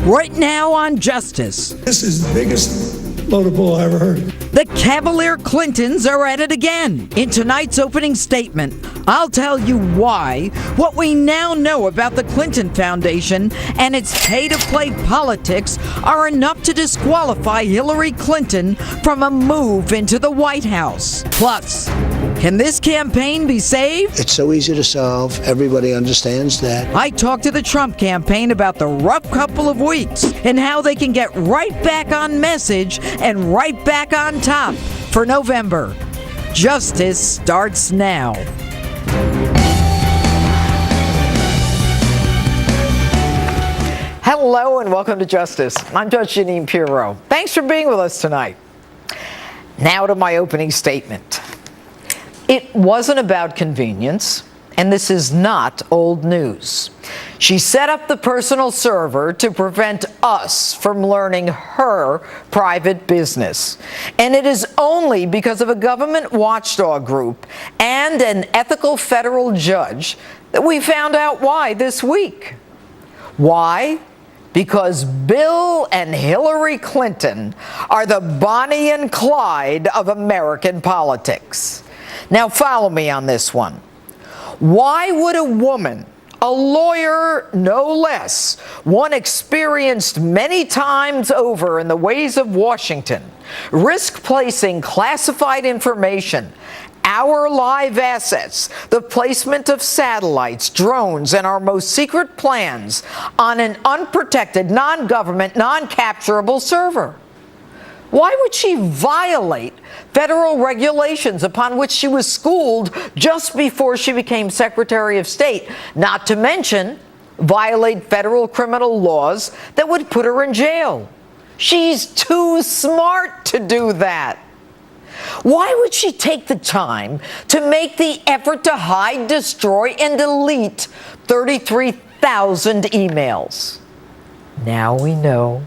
right now on Justice. This is the biggest load of bull I ever heard. The Cavalier Clintons are at it again. In tonight's opening statement, I'll tell you why, what we now know about the Clinton Foundation and its pay-to-play politics are enough to disqualify Hillary Clinton from a move into the White House. Plus, can this campaign be saved? It's so easy to solve. Everybody understands that. I talked to the Trump campaign about the rough couple of weeks and how they can get right back on message and right back on top for November. Justice starts now. Hello and welcome to Justice. I'm Judge Jeanine Pirro. Thanks for being with us tonight. Now to my opening statement. It wasn't about convenience, and this is not old news. She set up the personal server to prevent us from learning her private business. And it is only because of a government watchdog group and an ethical federal judge that we found out why this week. Why? Because Bill and Hillary Clinton are the Bonnie and Clyde of American politics. Now follow me on this one. Why would a woman, a lawyer no less, one experienced many times over in the ways of Washington, risk placing classified information, our live assets, the placement of satellites, drones, and our most secret plans on an unprotected, non-government, non-capturable server? Why would she violate federal regulations upon which she was schooled just before she became Secretary of State, not to mention violate federal criminal laws that would put her in jail? She's too smart to do that. Why would she take the time to make the effort to hide, destroy, and delete 33,000 emails? Now we know.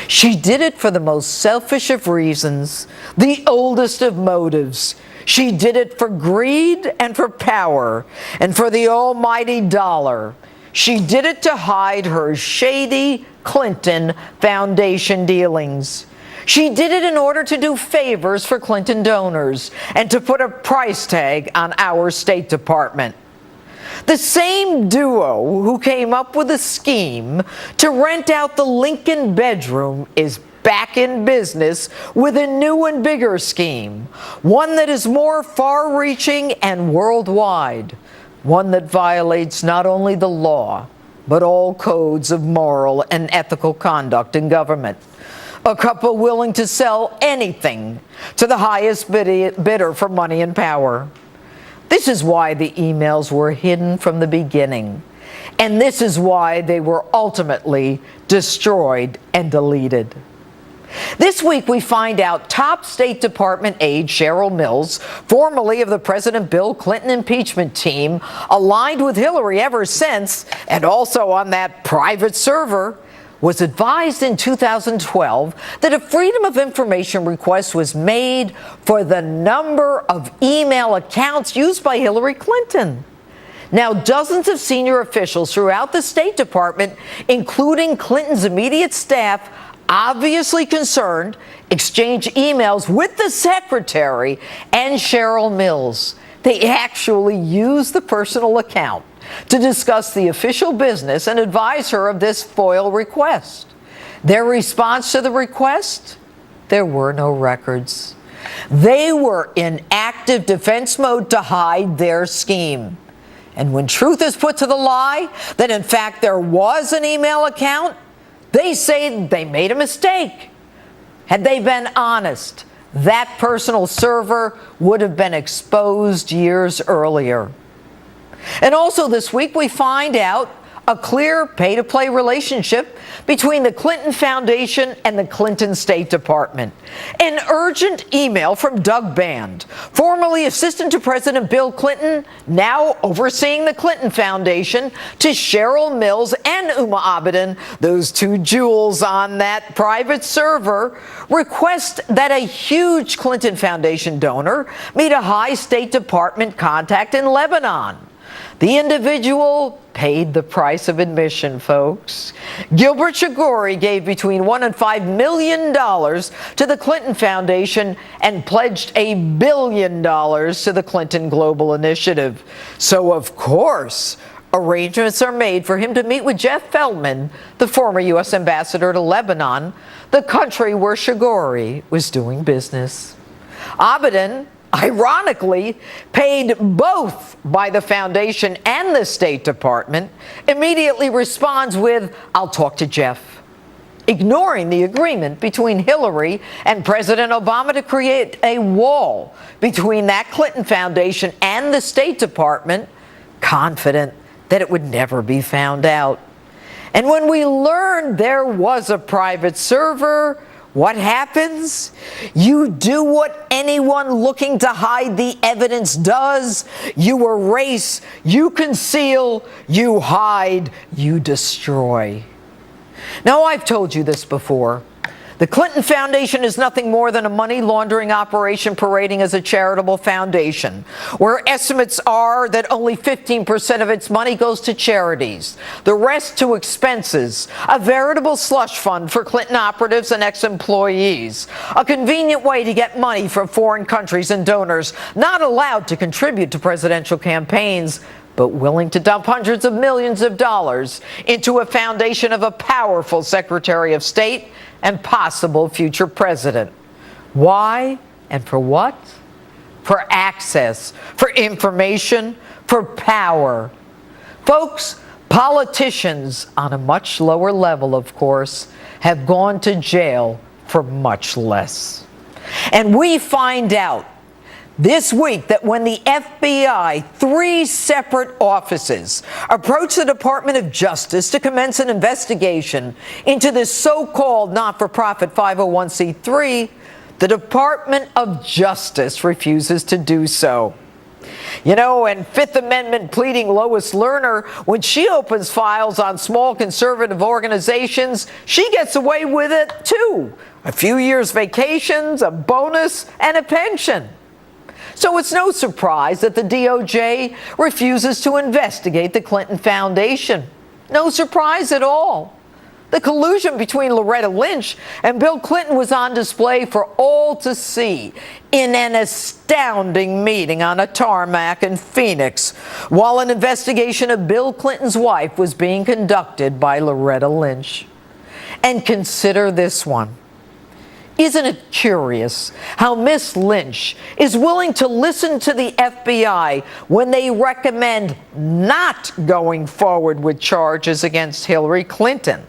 She did it for the most selfish of reasons, the oldest of motives. She did it for greed and for power and for the almighty dollar. She did it to hide her shady Clinton Foundation dealings. She did it in order to do favors for Clinton donors and to put a price tag on our State Department. The same duo who came up with a scheme to rent out the Lincoln bedroom is back in business with a new and bigger scheme, one that is more far-reaching and worldwide, one that violates not only the law, but all codes of moral and ethical conduct in government. A couple willing to sell anything to the highest bidder for money and power. This is why the emails were hidden from the beginning, and this is why they were ultimately destroyed and deleted. This week we find out top State Department aide Cheryl Mills, formerly of the President Bill Clinton impeachment team, aligned with Hillary ever since, and also on that private server, was advised in 2012 that a Freedom of Information request was made for the number of email accounts used by Hillary Clinton. Now, dozens of senior officials throughout the State Department, including Clinton's immediate staff, obviously concerned, exchanged emails with the secretary and Cheryl Mills. They actually used the personal account to discuss the official business and advise her of this FOIL request. Their response to the request? There were no records. They were in active defense mode to hide their scheme. And when truth is put to the lie, that in fact there was an email account, they say they made a mistake. Had they been honest, that personal server would have been exposed years earlier. And also this week we find out a clear pay-to-play relationship between the Clinton Foundation and the Clinton State Department. An urgent email from Doug Band, formerly assistant to President Bill Clinton, now overseeing the Clinton Foundation, to Cheryl Mills and Uma Abedin, those two jewels on that private server, request that a huge Clinton Foundation donor meet a high State Department contact in Lebanon. The individual paid the price of admission, folks. Gilbert Chagoury gave between $1 and $5 million to the Clinton Foundation and pledged $1 billion to the Clinton Global Initiative. So, of course, arrangements are made for him to meet with Jeff Feldman, the former U.S. ambassador to Lebanon, the country where Chagoury was doing business. Abedin, ironically, paid both by the foundation and the State Department, immediately responds with, "I'll talk to Jeff," ignoring the agreement between Hillary and President Obama to create a wall between that Clinton Foundation and the State Department, confident that it would never be found out. And when we learned there was a private server, what happens? You do what anyone looking to hide the evidence does. You erase, you conceal, you hide, you destroy. Now, I've told you this before. The Clinton Foundation is nothing more than a money laundering operation parading as a charitable foundation, where estimates are that only 15% of its money goes to charities, the rest to expenses, a veritable slush fund for Clinton operatives and ex-employees, a convenient way to get money from foreign countries and donors not allowed to contribute to presidential campaigns, but willing to dump hundreds of millions of dollars into a foundation of a powerful Secretary of State and possible future president. Why and for what? For access, for information, for power. Folks, politicians on a much lower level, of course, have gone to jail for much less. And we find out this week that when the FBI, 3 separate offices, approached the Department of Justice to commence an investigation into this so-called not-for-profit 501c3, the Department of Justice refuses to do so. You know, and Fifth Amendment pleading Lois Lerner, when she opens files on small conservative organizations, she gets away with it too. A few years vacations, a bonus, and a pension. So it's no surprise that the DOJ refuses to investigate the Clinton Foundation. No surprise at all. The collusion between Loretta Lynch and Bill Clinton was on display for all to see in an astounding meeting on a tarmac in Phoenix, while an investigation of Bill Clinton's wife was being conducted by Loretta Lynch. And consider this one. Isn't it curious how Miss Lynch is willing to listen to the FBI when they recommend not going forward with charges against Hillary Clinton?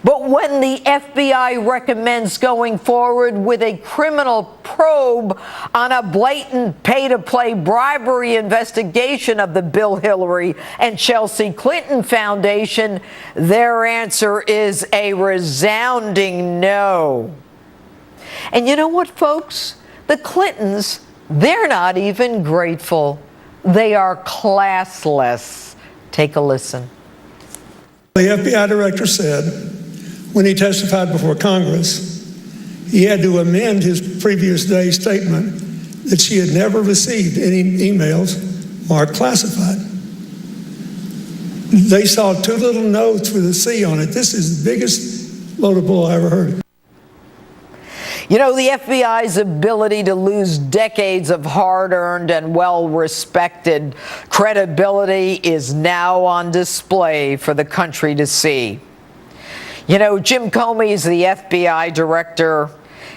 But when the FBI recommends going forward with a criminal probe on a blatant pay-to-play bribery investigation of the Bill Hillary and Chelsea Clinton Foundation, their answer is a resounding no. And you know what, folks? The Clintons, they're not even grateful. They are classless. Take a listen. The FBI director said when he testified before Congress, he had to amend his previous day statement that she had never received any emails marked classified. They saw 2 little notes with a C on it. This is the biggest load of bull I ever heard. You know, the FBI's ability to lose decades of hard-earned and well-respected credibility is now on display for the country to see. You know, Jim Comey is the FBI director,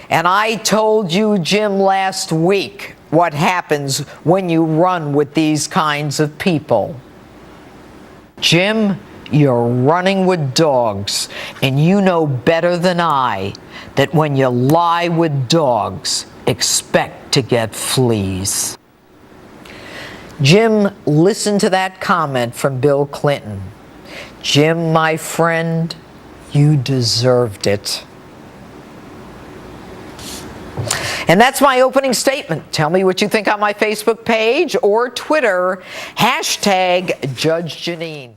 and I told you, Jim, last week what happens when you run with these kinds of people. Jim, you're running with dogs, and you know better than I that when you lie with dogs, expect to get fleas. Jim, listen to that comment from Bill Clinton. Jim, my friend, you deserved it. And that's my opening statement. Tell me what you think on my Facebook page or Twitter, #Judge Jeanine.